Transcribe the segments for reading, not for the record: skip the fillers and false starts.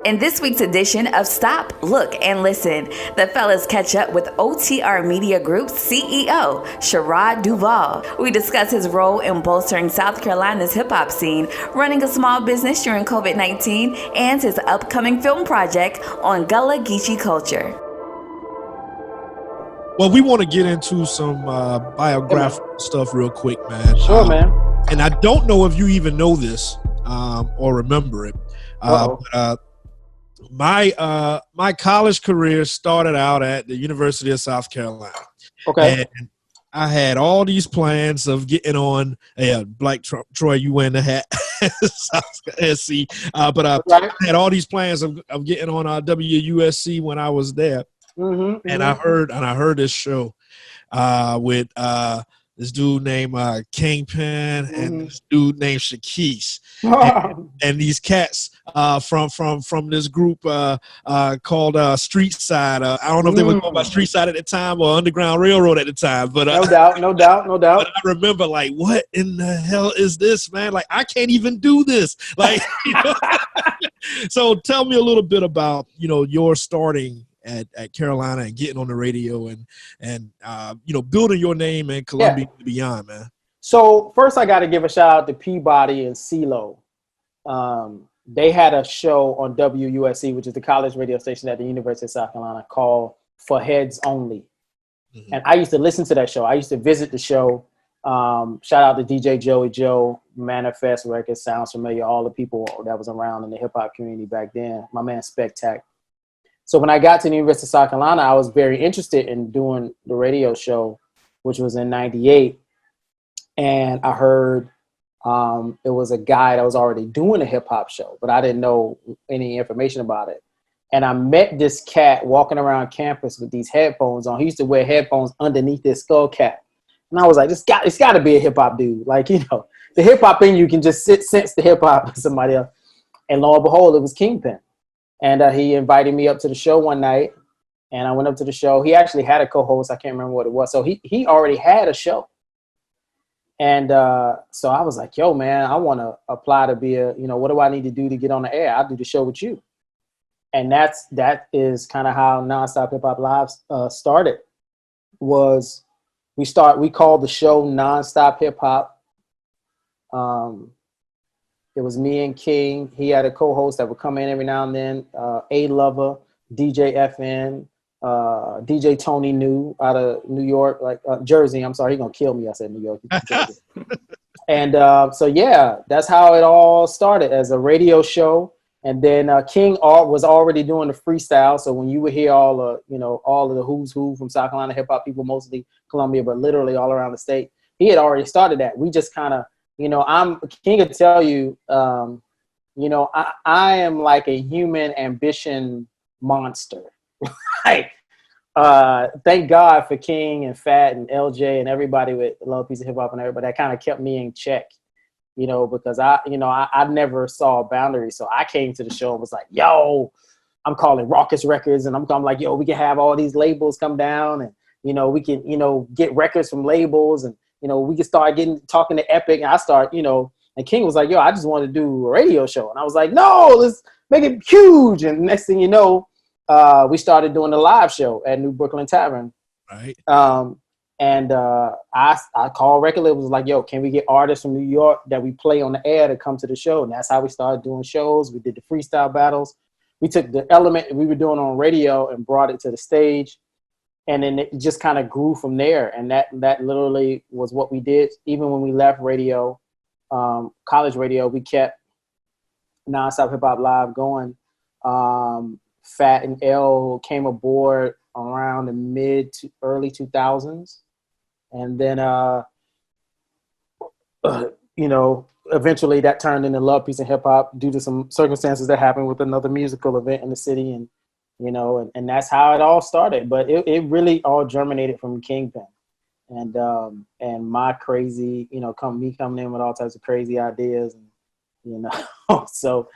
In this week's edition of Stop, Look, and Listen, the fellas catch up with OTR Media Group's CEO, Sherard Duvall. We discuss his role in bolstering South Carolina's hip-hop scene, running a small business during COVID-19, and his upcoming film project on Gullah Geechie culture. Well, we want to get into some biographical stuff real quick, man. Sure, man. And I don't know if you even know this or remember it. My college career started out at the University of South Carolina. Okay. And I had all these plans of getting on Black Troy, you wearing the hat, SC. But I had all these plans of getting on WUSC when I was there. And I heard this show with this dude named Kingpin and this dude named Shekeese, and these cats from this group called Street Side. I don't know if they were going by Street Side at the time or Underground Railroad at the time, but no doubt. But I remember, like, what in the hell is this, man? Like, I can't even do this. Like, So tell me a little bit about your starting at Carolina and getting on the radio and building your name in Columbia and beyond, man. So first I got to give a shout out to Peabody and CeeLo. They had a show on WUSC, which is the college radio station at the University of South Carolina, called For Heads Only. And I used to listen to that show. I used to visit the show. Shout out to DJ Joey Joe, Manifest Records, Sounds Familiar, all the people that was around in the hip hop community back then. My man Spectac. So when I got to the University of South Carolina, I was very interested in doing the radio show, which was in '98. And I heard it was a guy that was already doing a hip hop show, but I didn't know any information about it. And I met this cat walking around campus with these headphones on. He used to wear headphones underneath his skull cap. And I was like, it's got to be a hip hop dude. Like, the hip hop in you can just sense the hip hop of somebody else. And lo and behold, it was Kingpin. And he invited me up to the show one night, and I went up to the show. He actually had a co-host. I can't remember what it was. So he already had a show. And so I was like, yo, man, I want to apply to be what do I need to do to get on the air? I'll do the show with you. And that is kind of how Nonstop Hip Hop Live started. We called the show Nonstop Hip Hop. It was me and King. He had a co-host that would come in every now and then. A Lover, DJ FN, DJ Tony New out of New York, Jersey. I'm sorry, he's gonna kill me. I said New York. And that's how it all started, as a radio show. And then King was already doing the freestyle. So when you would hear all of the who's who from South Carolina hip hop people, mostly Columbia, but literally all around the state, he had already started that. We just kind of, King could tell you, I am like a human ambition monster. Thank God for King and Fat and LJ and everybody with Love Piece of Hip Hop and everybody. That kind of kept me in check, because I never saw boundaries. So I came to the show and was like, yo, I'm calling Raucous Records, and I'm like, yo, we can have all these labels come down, and we can get records from labels, and we can start talking to Epic. And I start, and King was like, yo, I just want to do a radio show. And I was like, no, let's make it huge. And next thing you know, we started doing a live show at New Brooklyn Tavern. Right. I called record labels, was like, yo, can we get artists from New York that we play on the air to come to the show? And that's how we started doing shows. We did the freestyle battles. We took the element we were doing on radio and brought it to the stage. And then it just kind of grew from there. And that literally was what we did. Even when we left radio, college radio, we kept Nonstop Hip Hop Live going. Fat and L came aboard around the mid to early 2000s. And then, eventually that turned into Love, Peace, and Hip Hop due to some circumstances that happened with another musical event in the city. And and that's how it all started. But it really all germinated from Kingpin. And my crazy, coming in with all types of crazy ideas. And, so,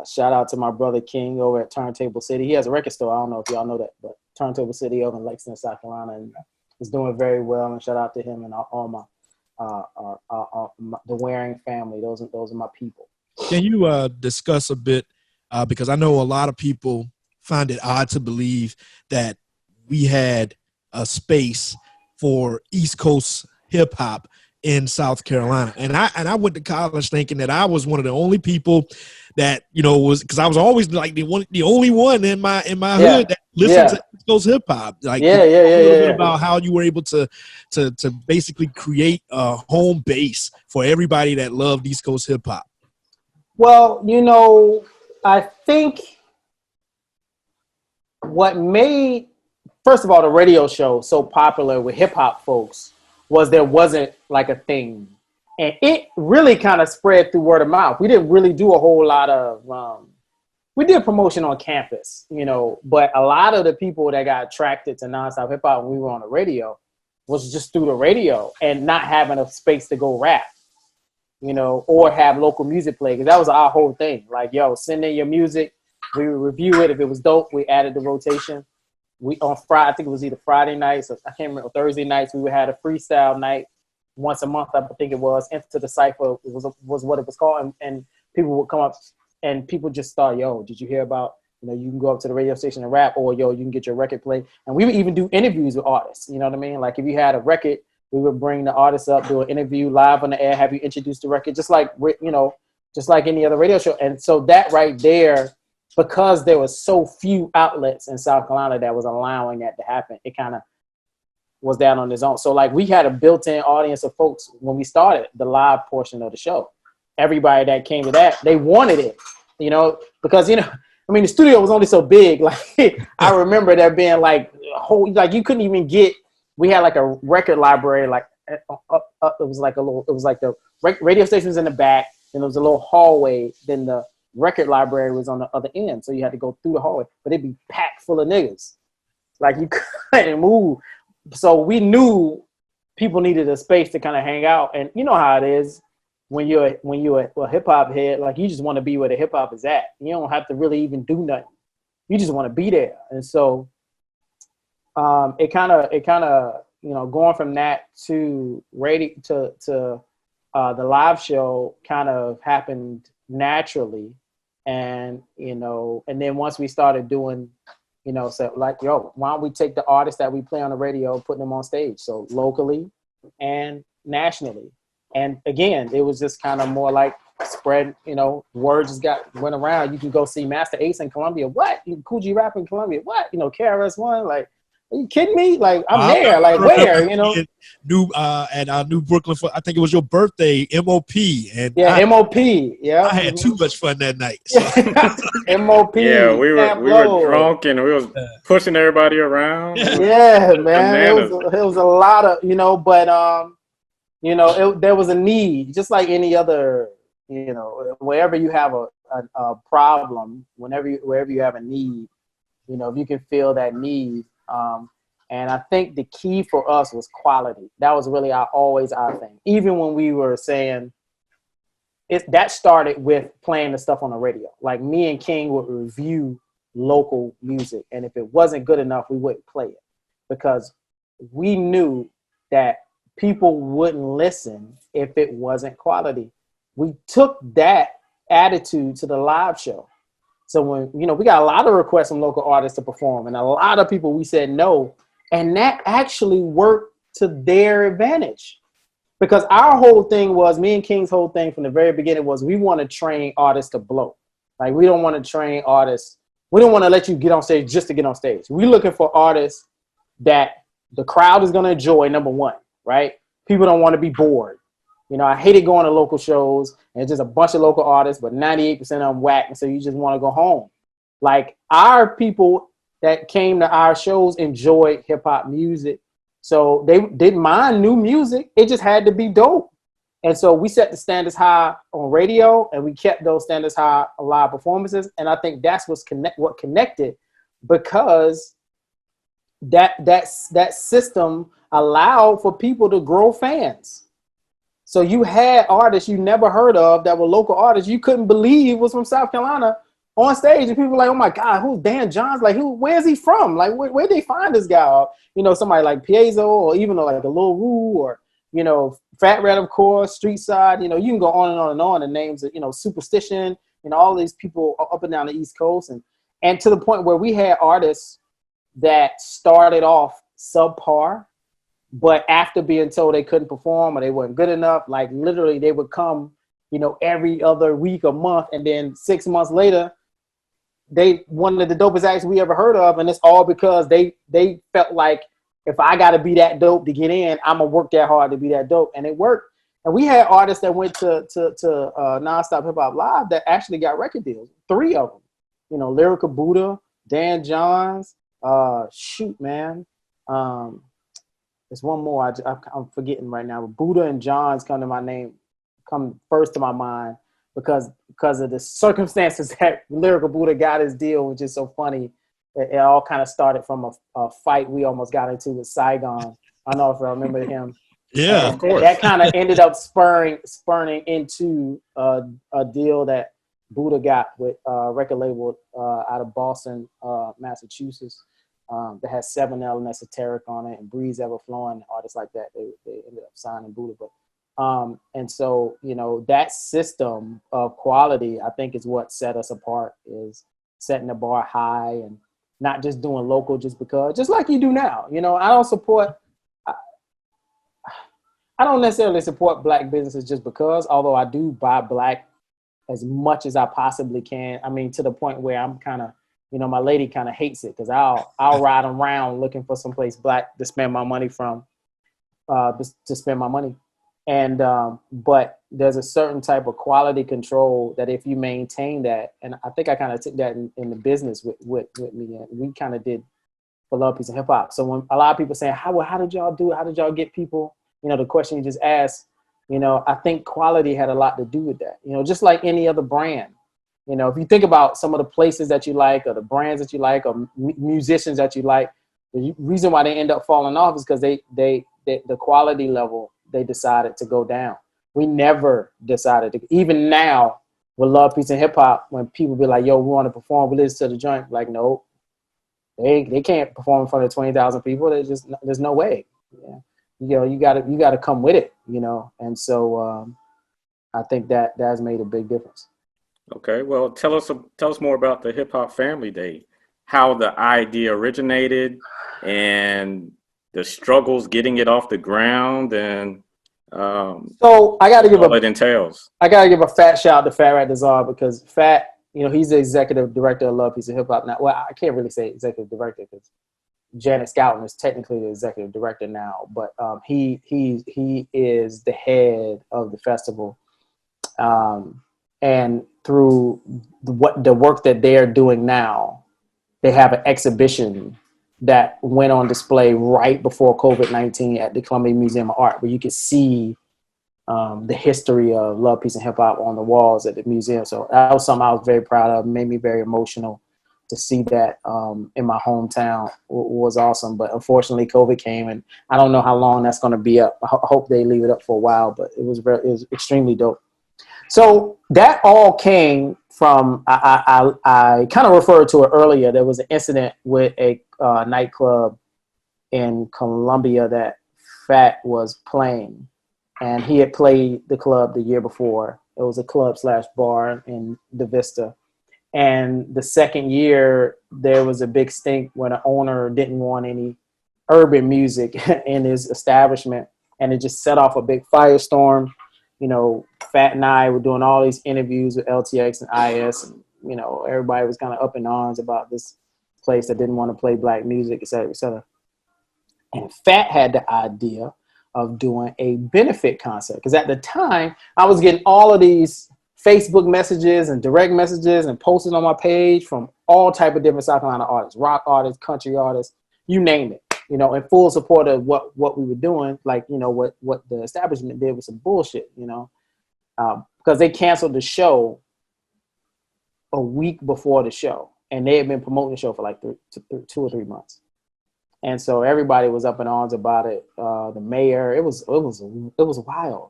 shout out to my brother King over at Turntable City. He has a record store. I don't know if y'all know that, but Turntable City over in Lexington, South Carolina. And is doing very well. And shout out to him and all my the Waring family. Those are my people. Can you discuss a bit because I know a lot of people find it odd to believe that we had a space for East Coast hip hop in South Carolina. And I went to college thinking that I was one of the only people that, was, because I was always like the only one in my hood that listened to East Coast hip hop. Like a little bit about how you were able to basically create a home base for everybody that loved East Coast hip hop. Well, I think what made, first of all, the radio show so popular with hip hop folks was there wasn't like a thing. And it really kind of spread through word of mouth. We didn't really do a whole lot of, we did promotion on campus, but a lot of the people that got attracted to nonstop hip hop when we were on the radio was just through the radio and not having a space to go rap, or have local music play. Because that was our whole thing. Like, yo, send in your music. We would review it. If it was dope, we added the rotation. We on Friday, I think it was either Friday nights or I can't remember, Thursday nights, we would have a freestyle night once a month. I think it was Into the Cypher was what it was called, and people would come up and people just thought, yo, did you hear about, you can go up to the radio station and rap, or yo, you can get your record played. And we would even do interviews with artists. You know what I mean? Like if you had a record, we would bring the artist up, do an interview live on the air, have you introduce the record, just like any other radio show. And so that right there, because there was so few outlets in South Carolina that was allowing that to happen, it kind of was down on its own. So like we had a built-in audience of folks when we started the live portion of the show. Everybody that came to that, they wanted it, because, the studio was only so big. Like I remember there being like a whole, like you couldn't even get, we had like a record library, like it was like the radio station was in the back, and there was a little hallway, then the record library was on the other end, so you had to go through the hallway, but it'd be packed full of niggas, like you couldn't move. So we knew people needed a space to kind of hang out, and you know how it is when you're a hip hop head, like you just want to be where the hip hop is at. You don't have to really even do nothing, you just want to be there. And so it kind of going from that to radio to the live show kind of happened naturally. And, and then once we started doing, so like, yo, why don't we take the artists that we play on the radio, putting them on stage? So locally and nationally. And again, it was just kind of more like spread, word just went around. You can go see Master Ace in Columbia. What? Cool G Rap in Columbia. What? KRS-One, like, are you kidding me? Like, I'm there. Like, where? At our New Brooklyn, I think it was your birthday, MOP. And MOP. Yeah. I had too much fun that night. So. MOP. Yeah, we were drunk and we was pushing everybody around. Yeah, man. It was a lot of, but there was a need, just like any other, wherever you have a problem, wherever you have a need, if you can feel that need. And I think the key for us was quality. That was really always our thing. Even when we were saying that started with playing the stuff on the radio. Like me and King would review local music, and if it wasn't good enough, we wouldn't play it because we knew that people wouldn't listen if it wasn't quality. We took that attitude to the live show. So when, we got a lot of requests from local artists to perform, and a lot of people we said no, and that actually worked to their advantage. Because our whole thing was, me and King's whole thing from the very beginning was, we want to train artists to blow. Like, we don't want to train artists. We don't want to let you get on stage just to get on stage. We're looking for artists that the crowd is going to enjoy, number one, right? People don't want to be bored. I hated going to local shows and it's just a bunch of local artists, but 98% of them whack, and so you just want to go home. Like, our people that came to our shows enjoyed hip hop music. So they didn't mind new music. It just had to be dope. And so we set the standards high on radio, and we kept those standards high on live performances. And I think that's what connected, because that system allowed for people to grow fans. So you had artists you never heard of that were local artists you couldn't believe was from South Carolina on stage, and people were like, "Oh my God, who's Dan Johns? Like, where's he from? Like, where'd they find this guy?" Or, somebody like Piezo, or even like a Lil Rue, or Fat Red, of course, Street Side. You can go on and on and on. The names of Superstition. all these people up and down the East Coast, and to the point where we had artists that started off subpar, but after being told they couldn't perform or they weren't good enough, like literally they would come, every other week or month, and then 6 months later, they one of the dopest acts we ever heard of, and it's all because they felt like, if I got to be that dope to get in, I'm gonna work that hard to be that dope, and it worked. And we had artists that went to Nonstop Hip Hop Live that actually got record deals. 3 of them, Lyrical Buddha, Dan Johns. Shoot, man. There's one more I'm forgetting right now. But Buddha and Johns come first to my mind because of the circumstances that Lyrical Buddha got his deal, which is so funny. It all kind of started from a fight we almost got into with Saigon. I don't know if I remember him. Yeah, and of course. That kind of ended up spurring into a deal that Buddha got with a record label out of Boston, Massachusetts, that has 7 Elements Esoteric on it and Breeze Everflowing, artists like that. They ended up signing Buddha. But and so, that system of quality, I think, is what set us apart, is setting the bar high and not just doing local just because, just like you do now. I don't necessarily support Black businesses just because, although I do buy Black as much as I possibly can. I mean, to the point where I'm kind of, my lady kind of hates it because I'll ride around looking for someplace Black to spend my money from, to spend my money. And, but there's a certain type of quality control that if you maintain that, and I think I kind of took that in the business with me, and we kind of did for Love, Peace, and Hip Hop. So when a lot of people saying, how did y'all do it? How did y'all get people? The question you just asked, I think quality had a lot to do with that. Just like any other brand. If you think about some of the places that you like, or the brands that you like, or musicians that you like, the reason why they end up falling off is because the quality level, they decided to go down. We never decided to. Even now, with Love, Peace, and Hip Hop, when people be like, yo, we want to perform, we listen to the joint, like, no, they can't perform in front of 20,000 people. There's no way. Yeah. You gotta come with it, and so I think that has made a big difference. Okay, well, tell us more about the Hip Hop Family Day, how the idea originated, and the struggles getting it off the ground, and so I got to give all it entails. I got to give a fat shout out to Fat Rat Dazar, because Fat, he's the executive director of Love, Peace, and Hip Hop now. Well, I can't really say executive director because Janet Scouten is technically the executive director now, but he is the head of the festival, and through the work that they're doing now, they have an exhibition that went on display right before COVID-19 at the Columbia Museum of Art, where you could see the history of Love, Peace, and Hip Hop on the walls at the museum. So that was something I was very proud of. It made me very emotional to see that in my hometown. Was awesome. But unfortunately, COVID came, and I don't know how long that's going to be up. I hope they leave it up for a while, but it was extremely dope. So that all came from, I kind of referred to it earlier. There was an incident with a nightclub in Columbia that Fat was playing, and he had played the club the year before. It was a club/bar in the Vista. And the second year, there was a big stink when the owner didn't want any urban music in his establishment, and it just set off a big firestorm. Fat and I were doing all these interviews with LTX and IS, and everybody was kind of up in arms about this place that didn't want to play Black music, et cetera, et cetera. And Fat had the idea of doing a benefit concert, because at the time I was getting all of these Facebook messages and direct messages and posting on my page from all type of different South Carolina artists, rock artists, country artists, you name it, in full support of what we were doing. Like, what the establishment did was some bullshit, because they canceled the show a week before the show, and they had been promoting the show for like 2 or 3 months. And so everybody was up in arms about it. The mayor, it was wild.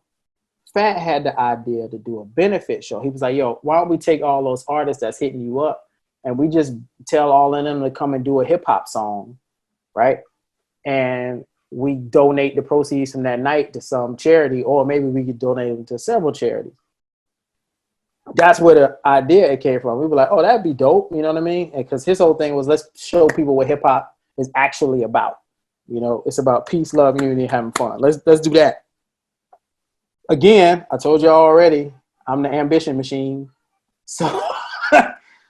Fat had the idea to do a benefit show. He was like, yo, why don't we take all those artists that's hitting you up, and we just tell all of them to come and do a hip hop song, right? And we donate the proceeds from that night to some charity, or maybe we could donate them to several charities. that's where the idea it came from. We were like, oh, that'd be dope. You know what I mean? Because his whole thing was, let's show people what hip hop is actually about. You know, it's about peace, love, unity, having fun. Let's do that. Again, I told you already, I'm the ambition machine. So,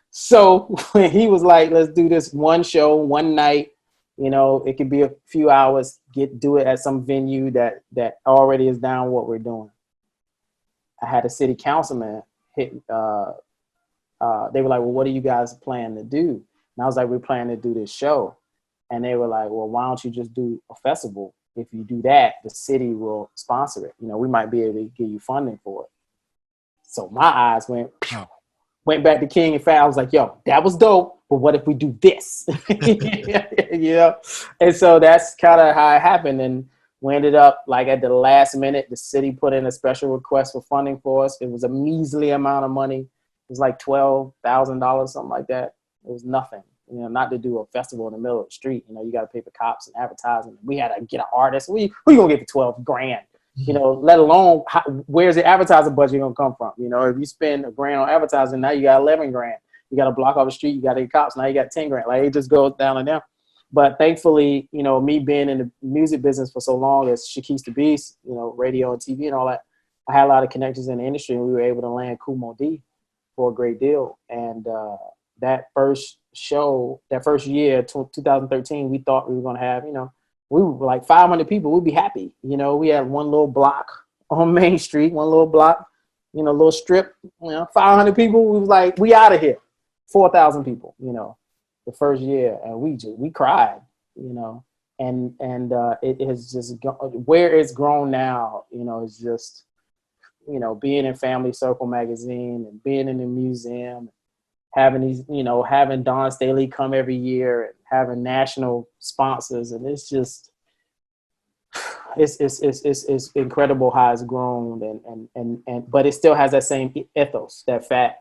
so when he was like, let's do this one show, one night, you know, it could be a few hours, do it at some venue that already is down what we're doing. I had a city councilman hit, they were like, well, what do you guys plan to do? And I was like, we're planning to do this show. And they were like, well, why don't you just do a festival? If you do that, the city will sponsor it. You know, we might be able to give you funding for it. So my eyes went back to King and Fat. I was like, yo, that was dope, but what if we do this? You know? And so that's kind of how it happened. And we ended up, like, at the last minute, the city put in a special request for funding for us. It was a measly amount of money. It was like $12,000, something like that. It was nothing. You know, not to do a festival in the middle of the street. You know, you got to pay for cops and advertising. We had to get an artist. Who you gonna get for 12 grand? You know, let alone where's the advertising budget gonna come from? You know, if you spend $1 grand on advertising, now you got 11 grand. You got to block off the street. You got to get cops. Now you got 10 grand. Like, it just goes down and down. But thankfully, you know, me being in the music business for so long as Shekeese the Beast, you know, radio and TV and all that, I had a lot of connections in the industry, and we were able to land Kumo D for a great deal. And that first show, that first year, 2013, we thought we were going to have, you know, we were like 500 people. We'd be happy. You know, we had one little block on Main Street, one little block, you know, little strip, you know, 500 people. We was like, we out of here. 4,000 people, you know, the first year. And we cried, you know, and it has just, where it's grown now, you know, it's just, you know, being in Family Circle magazine and being in the museum, having these, you know, having Don Staley come every year and having national sponsors. And it's just, it's incredible how it's grown. And but it still has that same ethos that Fat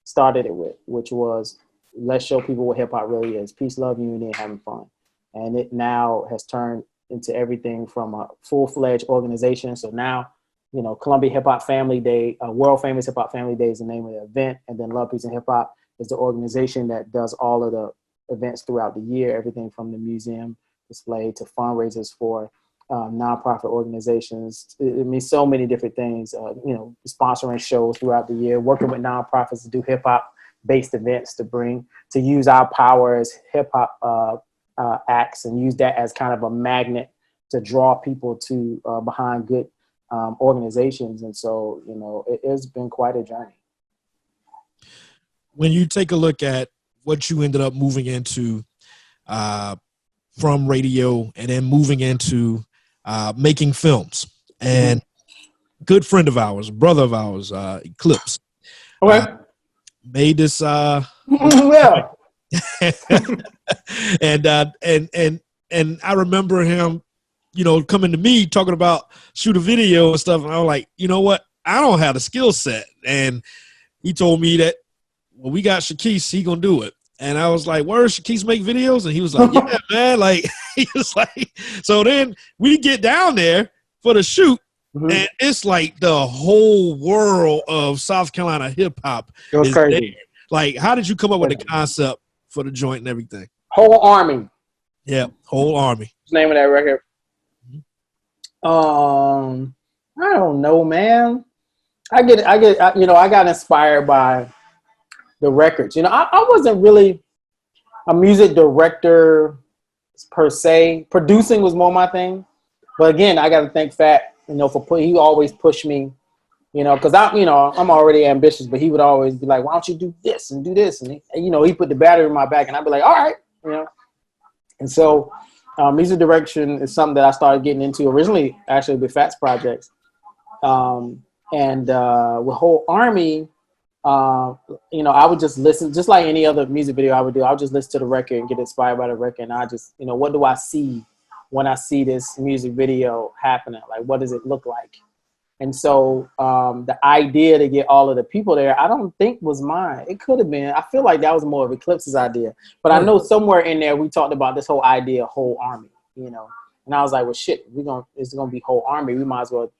started it with, which was, let's show people what hip hop really is: peace, love, unity, and having fun. And it now has turned into everything from a full-fledged organization. So now, you know, Columbia Hip Hop Family Day, World Famous Hip Hop Family Day is the name of the event. And then Love, Peace, and Hip Hop is the organization that does all of the events throughout the year, everything from the museum display to fundraisers for nonprofit organizations. It means so many different things, you know, sponsoring shows throughout the year, working with nonprofits to do hip hop based events, to use our power as hip hop acts and use that as kind of a magnet to draw people to behind good organizations. And so, you know, it has been quite a journey. When you take a look at what you ended up moving into from radio and then moving into making films, and good friend of ours, brother of ours, Eclipse, made this well. and I remember him, you know, coming to me talking about shoot a video and stuff, and I was like, you know what, I don't have the skill set. And he told me that, well, we got Shekeese, he gonna do it. And I was like, where Shekeese make videos? And he was like, yeah, man. Like, he was like, so then we get down there for the shoot, and it's like the whole world of South Carolina hip hop is crazy. There. Like, how did you come up with the concept for the joint and everything? Whole Army. Yeah, Whole Army. What's the name of that record? I don't know, man. I you know, I got inspired by the records. You know, I wasn't really a music director per se. Producing was more my thing. But again, I got to thank Fat, you know, he always pushed me, you know, because I'm already ambitious, but he would always be like, why don't you do this and do this? And you know, he put the battery in my back, and I'd be like, all right, you know. And so music direction is something that I started getting into originally, actually, with Fat's projects. And with Whole Army, you know, I would just listen, just like any other music video I would do. I would just listen to the record and get inspired by the record. And I just, you know, what do I see when I see this music video happening? Like, what does it look like? And so the idea to get all of the people there, I don't think was mine. It could have been. I feel like that was more of Eclipse's idea. But I know somewhere in there we talked about this whole idea of Whole Army, you know. And I was like, well, shit, it's gonna be Whole Army. We might as well,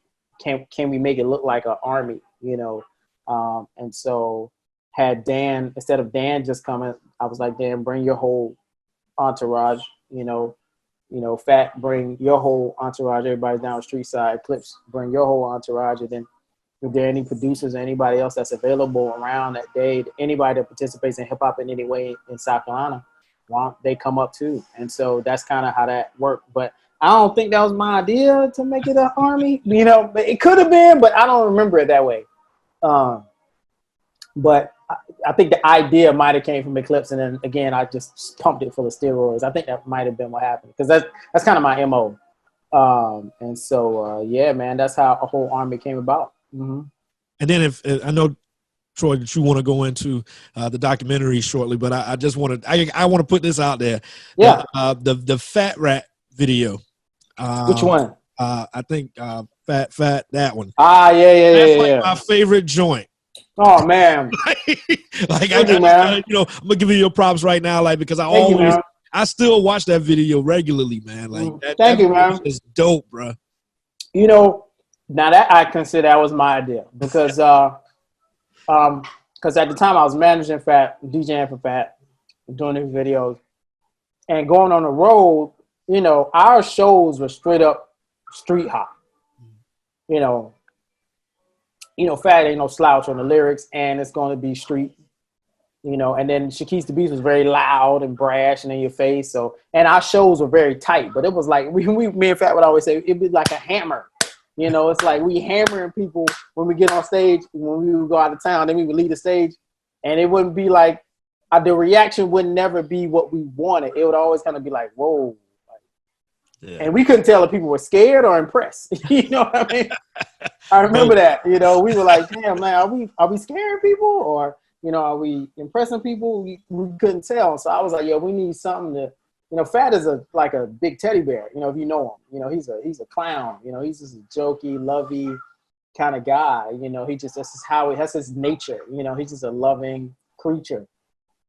can we make it look like an army, you know, And so had Dan, instead of Dan just coming, I was like, Dan, bring your whole entourage, Fat, bring your whole entourage, everybody down the street side, Clips, bring your whole entourage. And then if there are any producers or anybody else that's available around that day, anybody that participates in hip hop in any way in South Carolina, they come up too. And so that's kind of how that worked. But I don't think that was my idea to make it an army, but it could have been, but I don't remember it that way. But I think the idea might have came from Eclipse, and then again, I just pumped it full of steroids. I think that might have been what happened, because that's kind of my MO. And so, yeah, man, that's how a whole army came about. Mm-hmm. And then if I know, Troy, that you want to go into the documentary shortly, but I just want to I want to put this out there. Yeah. The Fat Rat video. Which one? I think Fat that one. Yeah. That's like my favorite joint. Oh man. I'm gonna give you your props right now, because I still watch that video regularly, man. Thank you, man. It's dope, bro. Now that I consider that was my idea, because at the time I was managing Fat, DJing for Fat, doing these videos, and going on the road. Our shows were straight up street hop. Fat ain't no slouch on the lyrics, and it's going to be street. And then Shekeese the Beast was very loud and brash and in your face. So, and our shows were very tight, but it was like me and Fat would always say it'd be like a hammer. It's like we hammering people when we get on stage. When we would go out of town, then we would leave the stage, and it wouldn't be like the reaction would never be what we wanted. It would always kind of be like, whoa. Yeah. And we couldn't tell if people were scared or impressed. You know what I mean? I remember that. We were like, damn, man, are we scaring people, or are we impressing people? We couldn't tell. So I was like, yo, we need something to, Fat is like a big teddy bear. If you know him, he's a clown. He's just a jokey, lovey kind of guy. That's his nature. He's just a loving creature.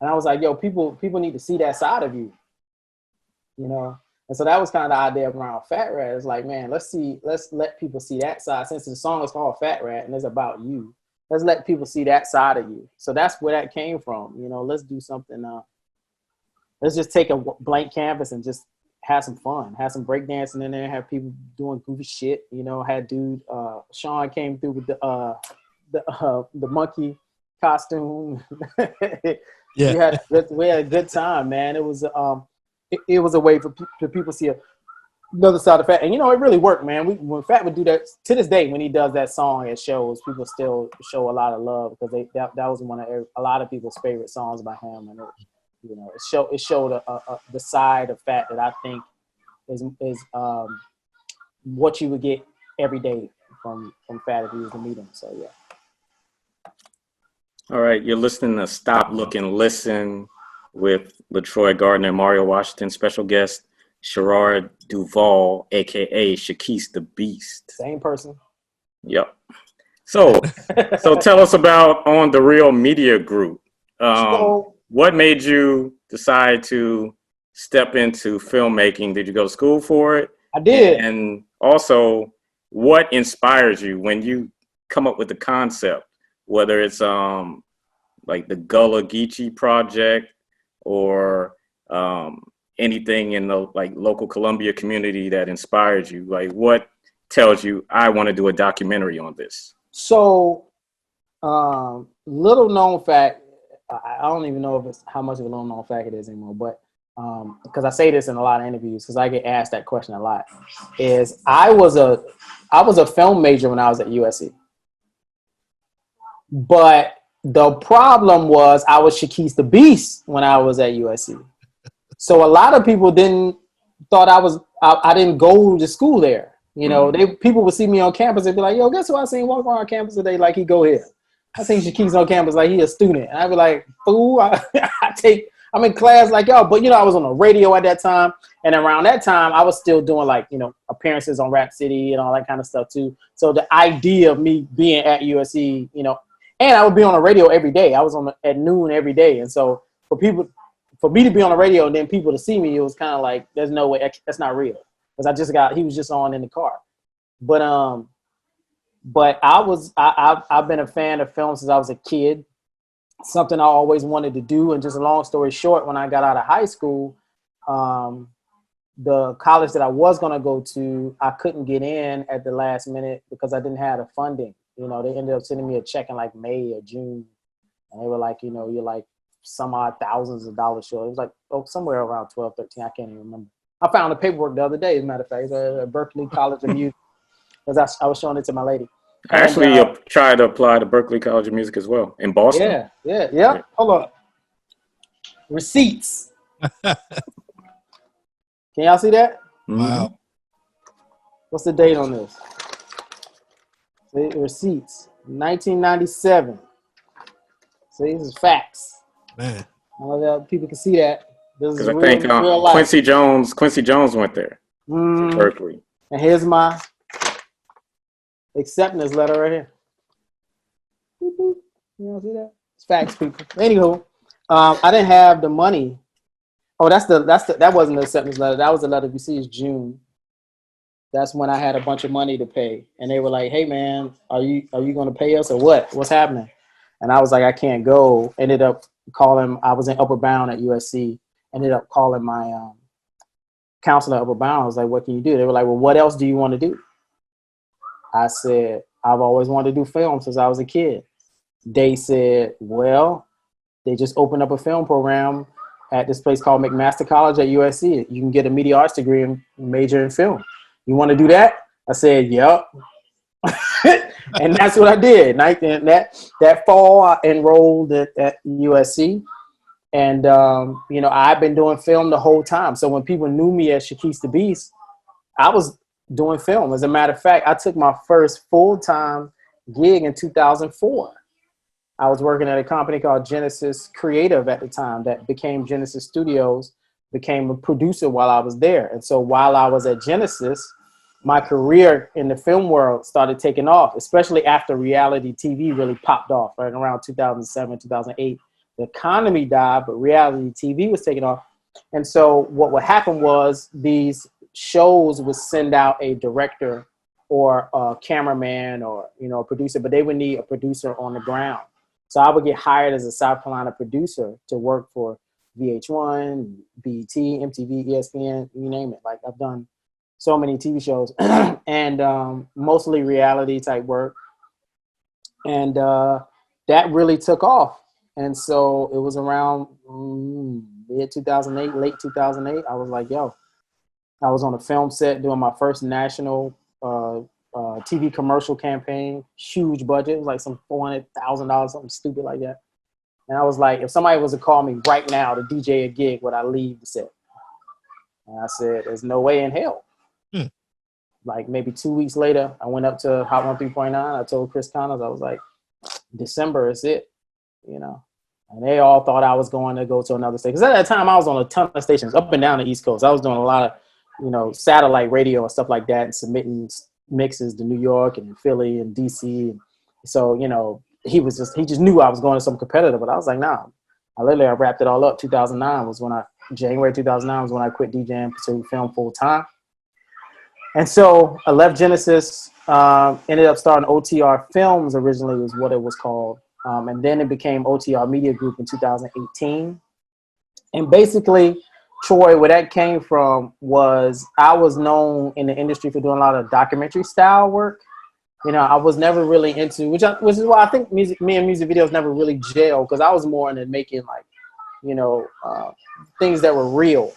And I was like, yo, people need to see that side of you. And so that was kind of the idea around Fat Rat. It's like, man, let's let people see that side. Since the song is called Fat Rat and it's about you, let's let people see that side of you. So that's where that came from. Let's do something. Let's just take a blank canvas and just have some fun, have some breakdancing in there, have people doing goofy shit. Had Sean came through with the monkey costume. Yeah, we had a good time, man. It was it was a way for people to see another side of Fat. And, it really worked, man. When Fat would do that, to this day, when he does that song at shows, people still show a lot of love, because that was one of a lot of people's favorite songs by him. And, it showed the side of Fat that I think is what you would get every day from Fat if you was to meet him. So, yeah. All right. You're listening to Stop, Look, and Listen with LaTroy Gardner and Mario Washington. Special guest Sherard Duvall, aka Shekeese the Beast. Same person. Yep. So tell us about On the Real Media Group. What made you decide to step into filmmaking? Did you go to school for it? I did. And also, what inspires you when you come up with the concept? Whether it's like the Gullah Geechie project, or anything in the local Columbia community that inspires you? What tells you I want to do a documentary on this? So, little known fact, I don't even know if it's how much of a little known fact it is anymore, but because I say this in a lot of interviews, because I get asked that question a lot, is I was a film major when I was at USC, but the problem was I was Shekeese the Beast when I was at USC. So a lot of people thought I didn't go to school there. People would see me on campus and be like, yo, guess who I seen walk around campus today? Like, he go here. I seen Shekeese on campus like he a student. And I'd be like, fool, I'm in class like y'all. But, I was on the radio at that time. And around that time, I was still doing appearances on Rap City and all that kind of stuff too. So the idea of me being at USC, and I would be on the radio every day. I was at noon every day. And so for me to be on the radio and then people to see me, it was kind of like, there's no way, that's not real. Because he was just on in the car. But But I've been a fan of film since I was a kid. Something I always wanted to do. And just a long story short, when I got out of high school, the college that I was going to go to, I couldn't get in at the last minute because I didn't have the funding. You know, they ended up sending me a check in like May or June. And they were like, you know, you're like some odd thousands of dollars short. It was like somewhere around 12, 13. I can't even remember. I found the paperwork the other day, as a matter of fact. It's at Berkeley College of Music. Because I was showing it to my lady. I actually tried to apply to Berkeley College of Music as well in Boston. Yeah. Hold on. Receipts. Can y'all see that? Wow. What's the date on this? See, receipts. 1997. See, this is facts. Man. All that people can see that. Because I think Quincy Jones went there. Berkeley. And here's my acceptance letter right here. You don't see that? It's facts, people. Anywho, I didn't have the money. Oh, that wasn't the acceptance letter. That was the letter you see is June. That's when I had a bunch of money to pay, and they were like, "Hey, man, are you going to pay us or what? What's happening?" And I was like, "I can't go." Ended up calling. I was in Upper Bound at USC. Ended up calling my counselor at Upper Bound. I was like, "What can you do?" They were like, "Well, what else do you want to do?" I said, "I've always wanted to do film since I was a kid." They said, "Well, they just opened up a film program at this place called McMaster College at USC. You can get a media arts degree and major in film. You want to do that?" I said, "Yep." And that's what I did. That fall, I enrolled at USC. And, you know, I've been doing film the whole time. So when people knew me as Shekeese the Beast, I was doing film. As a matter of fact, I took my first full-time gig in 2004. I was working at a company called Genesis Creative at the time that became Genesis Studios, became a producer while I was there. And so while I was at Genesis, my career in the film world started taking off, especially after reality TV really popped off, right around 2007, 2008. The economy died, but reality TV was taking off. And so what would happen was these shows would send out a director or a cameraman or, you know, a producer, but they would need a producer on the ground. So I would get hired as a South Carolina producer to work for VH1, BET, MTV, ESPN, you name it. Like, I've done so many TV shows and mostly reality type work. And that really took off. And so it was around mid 2008, late 2008. I was like, yo, I was on a film set doing my first national TV commercial campaign, huge budget. It was like some $400,000, something stupid like that. And I was like, if somebody was to call me right now to DJ a gig, would I leave the set? And I said, there's no way in hell. Like maybe 2 weeks later, I went up to Hot 103.9. I told Chris Connors, I was like, December is it, you know? And they all thought I was going to go to another station. Because at that time, I was on a ton of stations up and down the East Coast. I was doing a lot of, you know, satellite radio and stuff like that and submitting mixes to New York and Philly and DC. And so, you know, he just knew I was going to some competitor. But I was like, nah. I wrapped it all up. January 2009 was when I quit DJing to film full time. And so I left Genesis, ended up starting OTR Films originally was what it was called. And then it became OTR Media Group in 2018. And basically, Troy, where that came from was I was known in the industry for doing a lot of documentary style work. You know, I was never really into, which is why I think me and music videos never really gelled, because I was more into making like, you know, things that were real.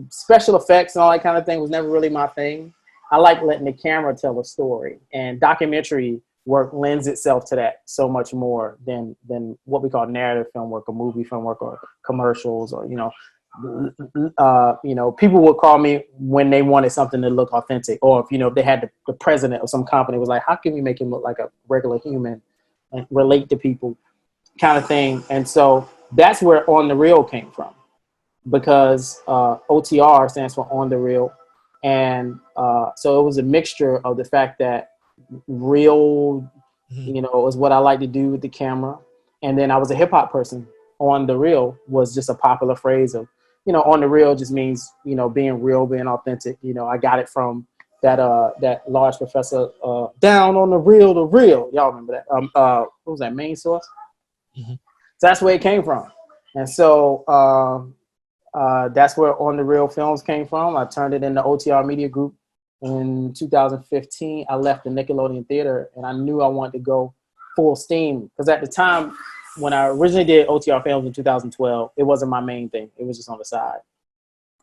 Special effects and all that kind of thing was never really my thing. I like letting the camera tell a story, and documentary work lends itself to that so much more than what we call narrative film work or movie film work or commercials or, you know, people would call me when they wanted something to look authentic, or if, you know, if they had the president of some company was like, how can we make him look like a regular human and relate to people kind of thing. And so that's where On the Real came from, because OTR stands for On the Real. And so it was a mixture of the fact that real, you know, is what I like to do with the camera. And then I was a hip hop person. On the Real was just a popular phrase of, you know, on the real just means, you know, being real, being authentic. You know, I got it from that large professor, down on the real. Y'all remember that? What was that, Main Source? Mm-hmm. So that's where it came from. And so that's where On the Real Films came from. I turned it into OTR Media Group in 2015. I left the Nickelodeon Theater, and I knew I wanted to go full steam. Because at the time, when I originally did OTR Films in 2012, it wasn't my main thing. It was just on the side.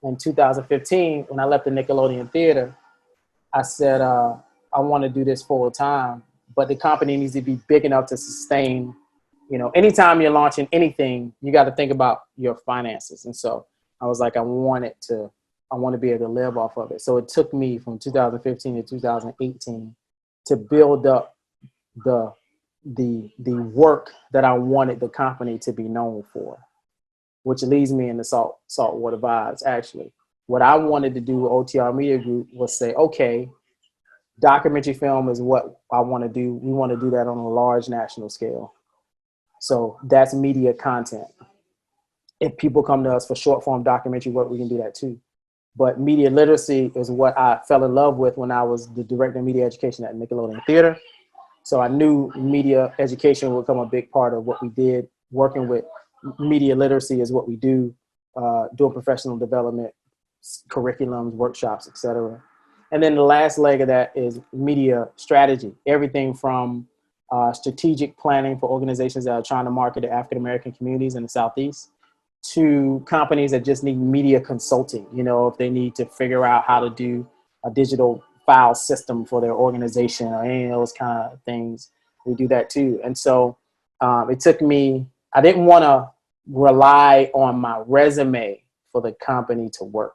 In 2015, when I left the Nickelodeon Theater, I said, I want to do this full time, but the company needs to be big enough to sustain. You know, anytime you're launching anything, you got to think about your finances. And so I was like, I want to be able to live off of it. So it took me from 2015 to 2018 to build up the work that I wanted the company to be known for, which leads me into Saltwater Vibes. Actually, what I wanted to do with OTR Media Group was say, okay, documentary film is what I want to do. We want to do that on a large national scale. So that's media content. If people come to us for short form documentary work, we can do that too. But media literacy is what I fell in love with when I was the director of media education at Nickelodeon Theater. So I knew media education would become a big part of what we did. Working with media literacy is what we do, doing professional development, curriculums, workshops, etc. And then the last leg of that is media strategy. Everything from strategic planning for organizations that are trying to market to African-American communities in the Southeast, to companies that just need media consulting. You know, if they need to figure out how to do a digital file system for their organization or any of those kind of things, we do that too. And so it took me, I didn't want to rely on my resume for the company to work.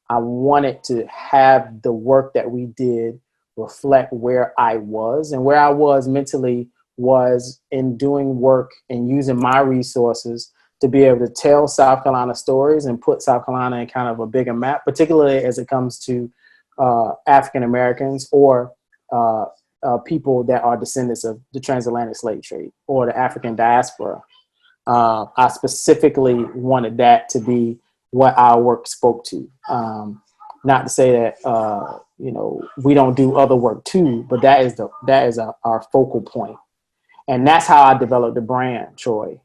I wanted to have the work that we did reflect where I was, and where I was mentally was in doing work and using my resources to be able to tell South Carolina stories and put South Carolina in kind of a bigger map, particularly as it comes to African Americans or people that are descendants of the transatlantic slave trade or the African diaspora. I specifically wanted that to be what our work spoke to. Not to say that we don't do other work too, but that is our focal point, and that's how I developed the brand, Troy.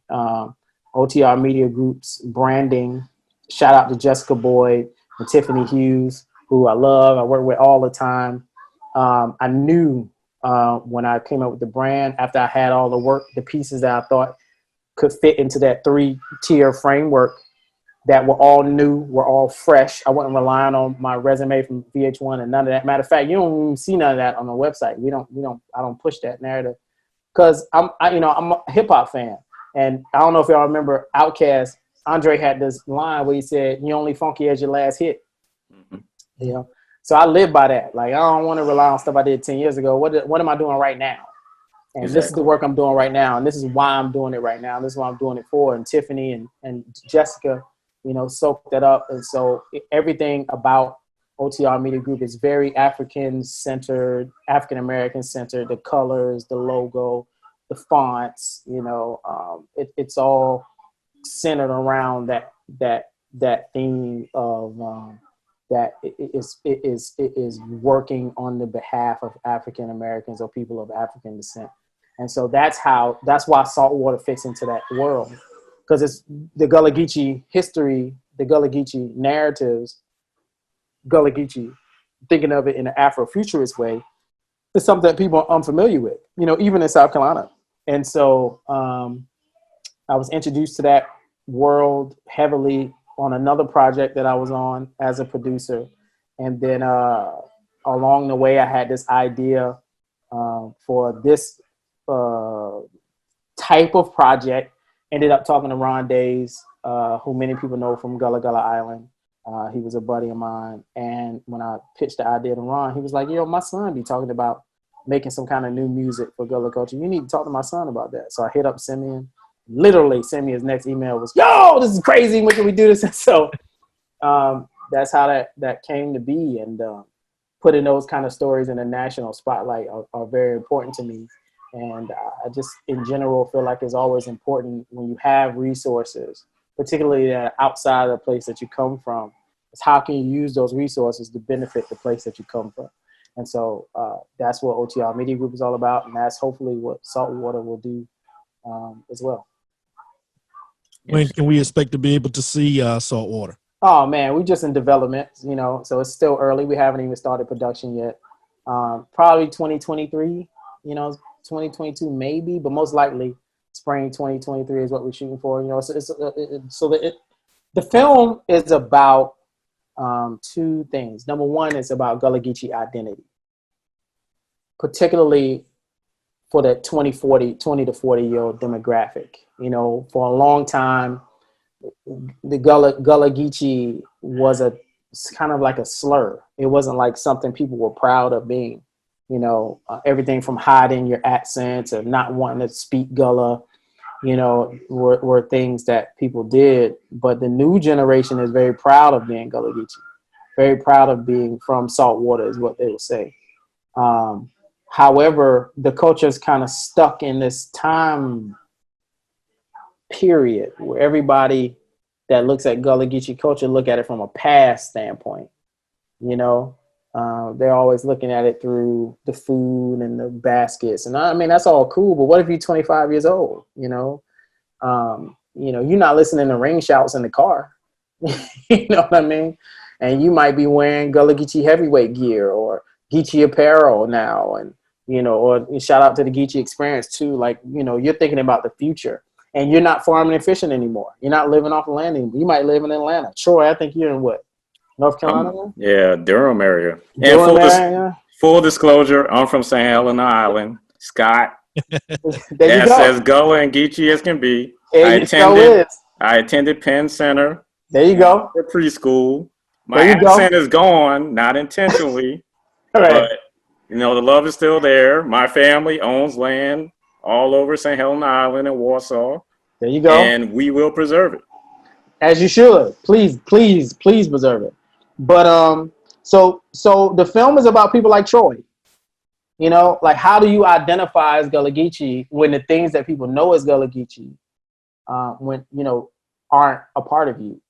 OTR Media Group's branding. Shout out to Jessica Boyd and Tiffany Hughes, who I love. I work with all the time. I knew when I came up with the brand, after I had all the work, the pieces that I thought could fit into that 3-tier framework, that were all new, were all fresh. I wasn't relying on my resume from VH1 and none of that. Matter of fact, you don't even see none of that on the website. I don't push that narrative because I'm a hip hop fan. And I don't know if y'all remember Outkast, Andre had this line where he said, "You only funky as your last hit." Mm-hmm. You know? So I live by that. Like, I don't want to rely on stuff I did 10 years ago. What am I doing right now? And Exactly. This is the work I'm doing right now. And this is why I'm doing it right now. This is what I'm doing it for. And Tiffany and Jessica, soak that up. And so everything about OTR Media Group is very African-centered, African-American centered, the colors, the logo, the fonts, it's all centered around that theme of that it is working on the behalf of African Americans or people of African descent. And so that's why Saltwater fits into that world, because it's the Gullah Geechie history, the Gullah Geechie narratives, Gullah Geechie, thinking of it in an Afrofuturist way, is something that people are unfamiliar with, even in South Carolina. And so I was introduced to that world heavily on another project that I was on as a producer. And then along the way, I had this idea for this type of project. Ended up talking to Ron Days, who many people know from Gullah Island. He was a buddy of mine. And when I pitched the idea to Ron, he was like, my son be talking about making some kind of new music for Gullah culture. You need to talk to my son about that. So I hit up Simeon. Literally, Simeon's next email was, "Yo, this is crazy. When can we do this?" And so that's how that came to be. And putting those kind of stories in the national spotlight are very important to me. And I just, in general, feel like it's always important when you have resources, particularly outside of the place that you come from, It's how can you use those resources to benefit the place that you come from. And so that's what OTR Media Group is all about, and that's hopefully what Saltwater will do as well. When can we expect to be able to see Saltwater? Oh man, we're just in development, so it's still early. We haven't even started production yet. Probably 2023, 2022 maybe, but most likely spring 2023 is what we're shooting for. The film is about two things. Number one is about Gullah Geechie identity, particularly for the 20 to 40-year-old demographic. For a long time, the Gullah Geechie was kind of like a slur. It wasn't like something people were proud of being. Everything from hiding your accent to not wanting to speak Gullah, were things that people did. But the new generation is very proud of being Gullah Geechie, very proud of being from Saltwater is what they would say. However, the culture is kind of stuck in this time period where everybody that looks at Gullah Geechie culture look at it from a past standpoint. They're always looking at it through the food and the baskets, and I mean that's all cool. But what if you're 25 years old? You're not listening to ring shouts in the car. You know what I mean? And you might be wearing Gullah Geechie heavyweight gear or Geechie apparel now, and or shout out to the Geechie experience too. Like you're thinking about the future. And you're not farming and fishing anymore. You're not living off the land anymore. You might live in Atlanta. Troy, I think you're in what? North Carolina? Yeah, Durham area. Full disclosure, I'm from St. Helena Island. Scott. That's as Gullah and Geechie as can be. I attended Penn Center. There you go. For preschool. My accent is gone, not intentionally. Right. But, the love is still there. My family owns land all over St. Helena Island and Warsaw. There you go. And we will preserve it. As you should. Please preserve it. But so the film is about people like Troy. Like how do you identify as Gullah Geechie when the things that people know as Gullah Geechie aren't a part of you,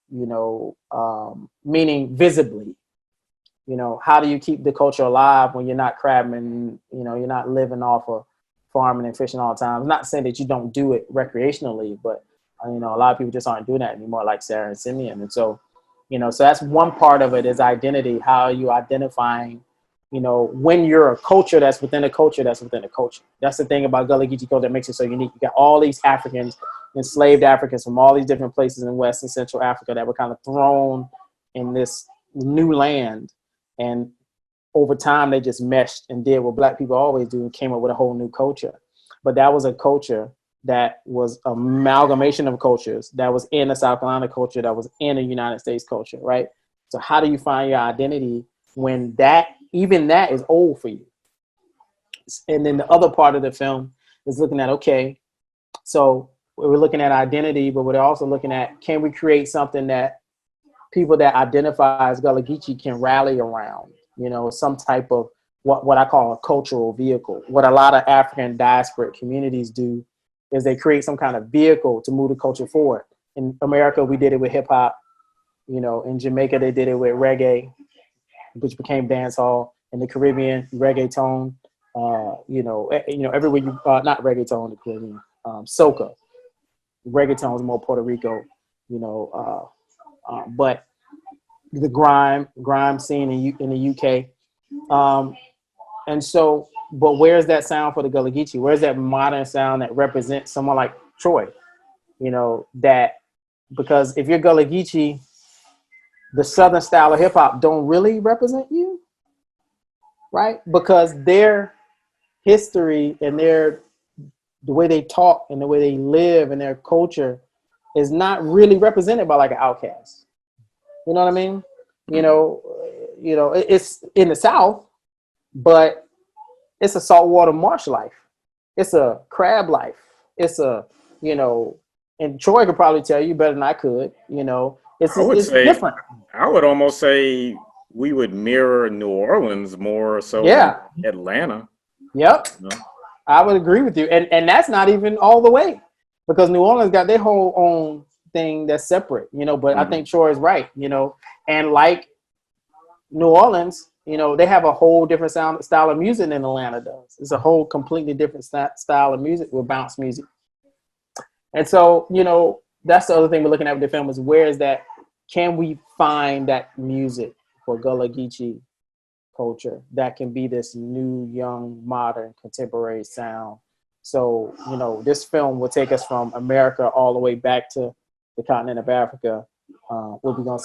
meaning visibly. How do you keep the culture alive when you're not crabbing, you're not living off of farming and fishing all the time? I'm not saying that you don't do it recreationally, but a lot of people just aren't doing that anymore, like Sarah and Simeon. And so, so that's one part of it is identity. How are you identifying, when you're a culture that's within a culture that's within a culture? That's the thing about Gullah Geechie culture that makes it so unique. You got all these Africans, enslaved Africans from all these different places in West and Central Africa that were kind of thrown in this new land. And over time, they just meshed and did what Black people always do and came up with a whole new culture. But that was a culture that was an amalgamation of cultures that was in a South Carolina culture, that was in a United States culture, right? So how do you find your identity when even that is old for you? And then the other part of the film is looking at, okay, so we're looking at identity, but we're also looking at, can we create something that people that identify as Gullah Geechie can rally around? Some type of what I call a cultural vehicle. What a lot of African diasporic communities do is they create some kind of vehicle to move the culture forward. In America, we did it with hip hop. In Jamaica, they did it with reggae, which became dancehall. In the Caribbean, reggaeton. Everywhere you not reggaeton in the Caribbean, soca. Reggaeton is more Puerto Rico. But the grime scene in the UK. And so, but where's that sound for the Gullah Geechie? Where's that modern sound that represents someone like Troy? Because if you're Gullah Geechie, the Southern style of hip hop don't really represent you, right? Because their history and the way they talk and the way they live and their culture is not really represented by like an Outkast. You know what I mean? It's in the South, but it's a saltwater marsh life. It's a crab life. It's and Troy could probably tell you better than I could, it's different. I would almost say we would mirror New Orleans more so than Atlanta. Yep. I would agree with you. And that's not even all the way, because New Orleans got their whole own thing that's separate, you know. But I think Troy is right, you know, and like New Orleans, you know, they have a whole different style of music than Atlanta does. It's a whole completely different style of music with bounce music. And so, you know, that's the other thing we're looking at with the film is where is that, can we find that music for Gullah Geechie culture that can be this new, young, modern, contemporary sound? So, you know, this film will take us from America all the way back to the continent of Africa. We're gonna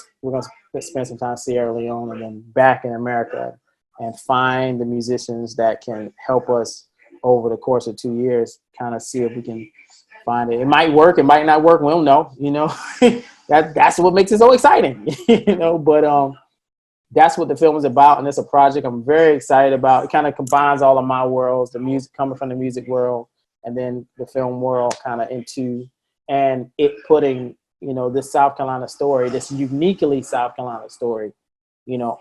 spend some time in Sierra Leone and then back in America and find the musicians that can help us over the course of 2 years, kind of see if we can find it. It might work, it might not work. We don't know, you know. That's what makes it so exciting, you know. But that's what the film is about, and it's a project I'm very excited about. It kind of combines all of my worlds, the music coming from the music world, and then the film world kind of into, and it putting, you know, this South Carolina story, this uniquely South Carolina story, you know,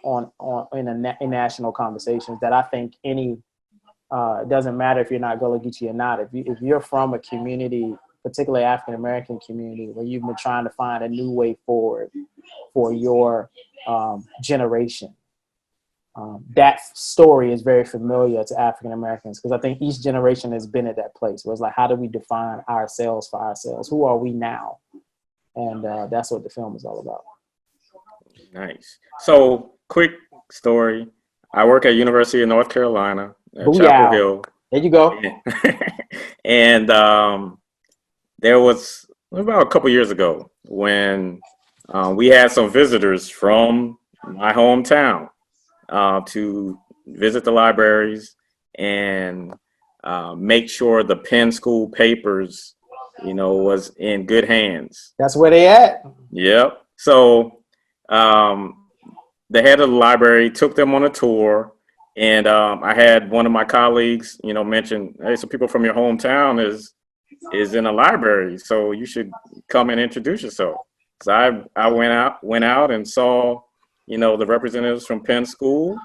in national conversations that I think it doesn't matter if you're not Gullah Geechie or not. If you're from a community, particularly African American community, where you've been trying to find a new way forward for your generation, that story is very familiar to African Americans, because I think each generation has been at that place where it's like, how do we define ourselves for ourselves? Who are we now? And that's what the film is all about. Nice. So, quick story. I work at University of North Carolina at Chapel Hill. There you go. And there was about a couple years ago when we had some visitors from my hometown to visit the libraries and make sure the Penn School papers, you know, was in good hands. That's where they at. Yep. So the head of the library took them on a tour, and I had one of my colleagues, you know, mention, hey, some people from your hometown is in a library, so you should come and introduce yourself. So I went out and saw, you know, the representatives from Penn School.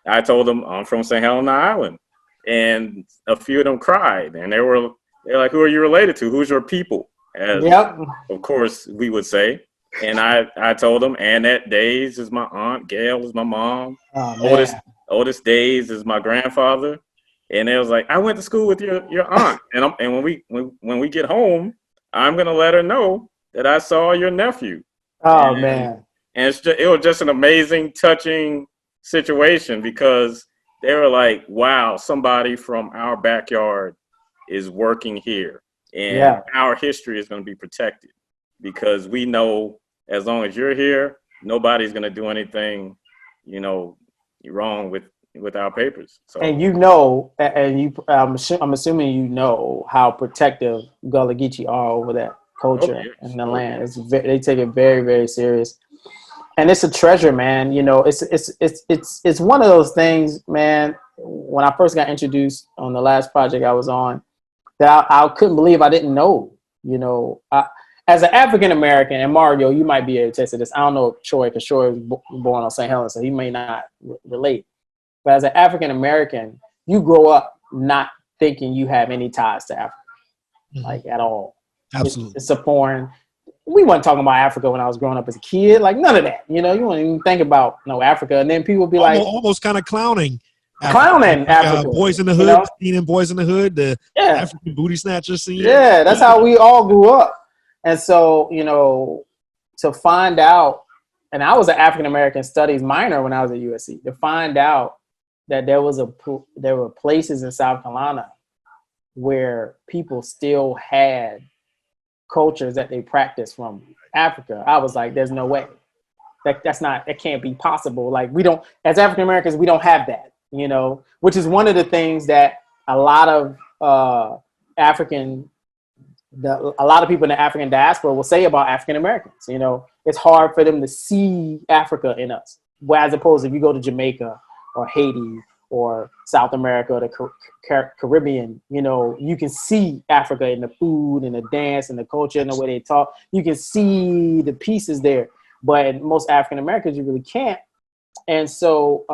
I told them I'm from St. Helena Island, and a few of them cried, and they're like, who are you related to? Who's your people? As, of course, we would say. And I told them, Annette Days is my aunt, Gail is my mom, Otis Days is my grandfather. And they was like, I went to school with your aunt, and when we get home, I'm gonna let her know that I saw your nephew. Man! And it was just an amazing, touching situation, because they were like, wow, somebody from our backyard is working here, and our history is going to be protected, because we know as long as you're here, nobody's going to do anything, you know, wrong with our papers. So, and you know, I'm assuming you know how protective Gullah Geechie are over that culture and the land. They take it very, very serious, and it's a treasure, man. You know, it's one of those things, man. When I first got introduced on the last project I was on, that I couldn't believe I didn't know. You know, as an African American, and Mario, you might be able to attest to this. I don't know if Troy, because Troy was born on St. Helena, so he may not relate. But as an African American, you grow up not thinking you have any ties to Africa, like at all. Absolutely, it's a foreign. We weren't talking about Africa when I was growing up as a kid, like none of that. You know, you wouldn't even think about Africa, and then people would be almost kind of clowning. Africa. Boys in the Hood, you know? Scene in Boys in the Hood, the African booty snatcher scene. Yeah, that's how we all grew up. And so, you know, to find out, and I was an African American studies minor when I was at USC, to find out that there were places in South Carolina where people still had cultures that they practiced from Africa. I was like, there's no way. That can't be possible. Like, we don't, as African Americans, we don't have that, you know, which is one of the things that a lot of people in the African diaspora will say about African Americans. You know, it's hard for them to see Africa in us. Whereas, as opposed, if you go to Jamaica or Haiti or South America or the Caribbean, you know, you can see Africa in the food and the dance and the culture and the way they talk. You can see the pieces there. But in most African Americans, you really can't. And so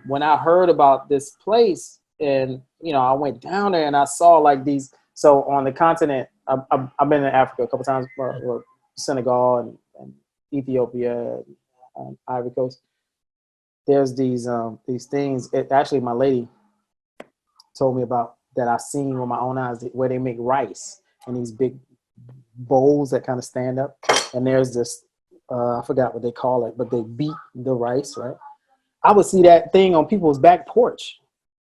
when I heard about this place, and, you know, I went down there and I saw like these. So on the continent, I've been in Africa a couple times, Senegal and Ethiopia, Ivory Coast. There's these things. Actually, my lady told me about that I've seen with my own eyes, where they make rice in these big bowls that kind of stand up. And there's this, I forgot what they call it, but they beat the rice, right? I would see that thing on people's back porch.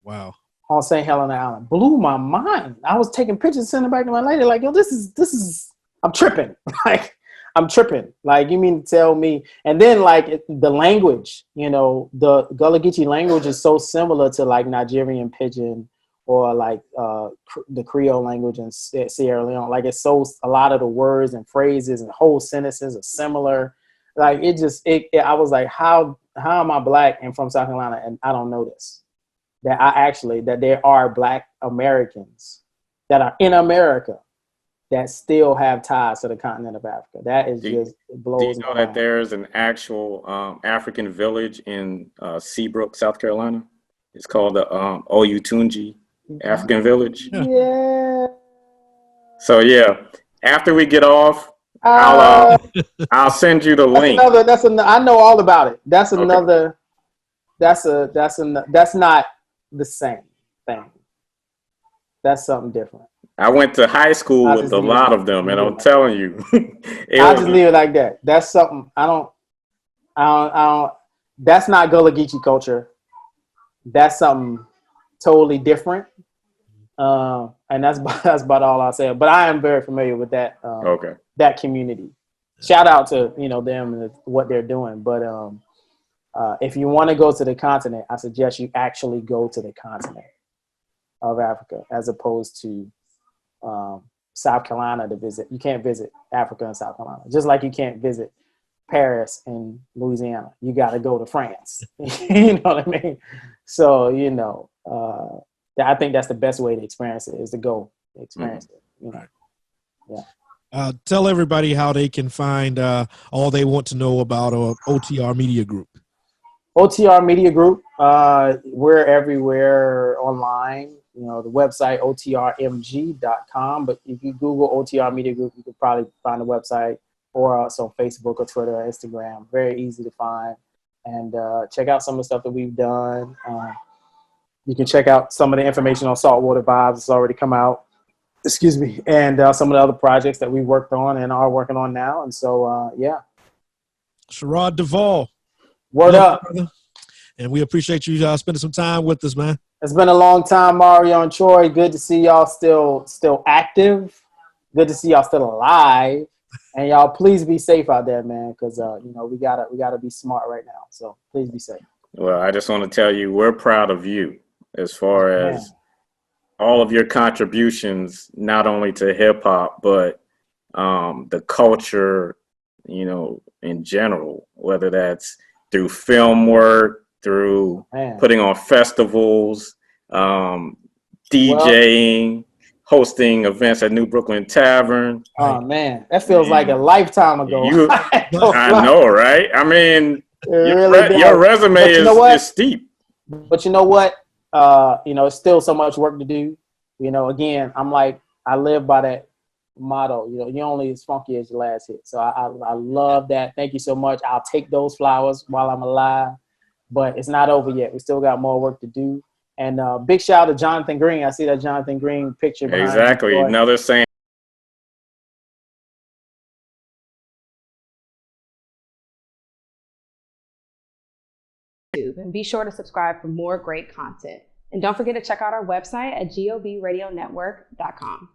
Wow. On St. Helena Island. Blew my mind. I was taking pictures, sending back to my lady, like, yo, this is, I'm tripping. Like, I'm tripping. Like, you mean to tell me? And then, like, the language, you know, the Gullah Geechie language is so similar to, like, Nigerian Pidgin or, like, the Creole language in Sierra Leone. Like, it's so, a lot of the words and phrases and whole sentences are similar. Like, I was like, how am I Black and from South Carolina and I don't know this? That there are Black Americans that are in America that still have ties to the continent of Africa. That is it blows do you know my that mind. there's an actual African village in Seabrook, South Carolina? It's called the Oyutunji African Village. Yeah. So yeah, after we get off, I'll send you the link. I know all about it. That's Okay. another. That's not the same thing. That's something different. I went to high school with a lot of them, and I'm telling you, I'll just leave it like that. That's something I don't. That's not Gullah Geechie culture. That's something totally different. And that's about all I'll say. But I am very familiar with that. Okay. That community. Shout out to them and what they're doing. But if you want to go to the continent, I suggest you actually go to the continent of Africa as opposed to South Carolina to visit. You can't visit Africa and South Carolina, just like you can't visit Paris and Louisiana. You got to go to France. You know what I mean? So I think that's the best way to experience it, is to go experience it. Right. Yeah. Tell everybody how they can find all they want to know about OTR Media Group. OTR Media Group, we're everywhere online. The website otrmg.com, but if you Google OTR Media Group, you could probably find the website, or also Facebook or Twitter or Instagram. Very easy to find. And check out some of the stuff that we've done. You can check out some of the information on Saltwater Vibes. It's already come out. Excuse me. And some of the other projects that we worked on and are working on now. And so, yeah. Sherard Duvall. Word up. Brother. And we appreciate you spending some time with us, man. It's been a long time, Mario and Troy. Good to see y'all still active. Good to see y'all still alive. And y'all, please be safe out there, man, because we gotta be smart right now. So please be safe. Well, I just want to tell you, we're proud of you as far as all of your contributions, not only to hip hop, but the culture, in general, whether that's through film work, through putting on festivals, DJing, hosting events at New Brooklyn Tavern. Oh man, that feels like a lifetime ago. I know, right? I mean, really your resume is steep. But you know what? It's still so much work to do. Again, I live by that motto. You're only as funky as your last hit. So I love that. Thank you so much. I'll take those flowers while I'm alive. But it's not over yet. We still got more work to do. And big shout out to Jonathan Green. I see that Jonathan Green picture behind Exactly. Another saying. And be sure to subscribe for more great content. And don't forget to check out our website at gobradionetwork.com.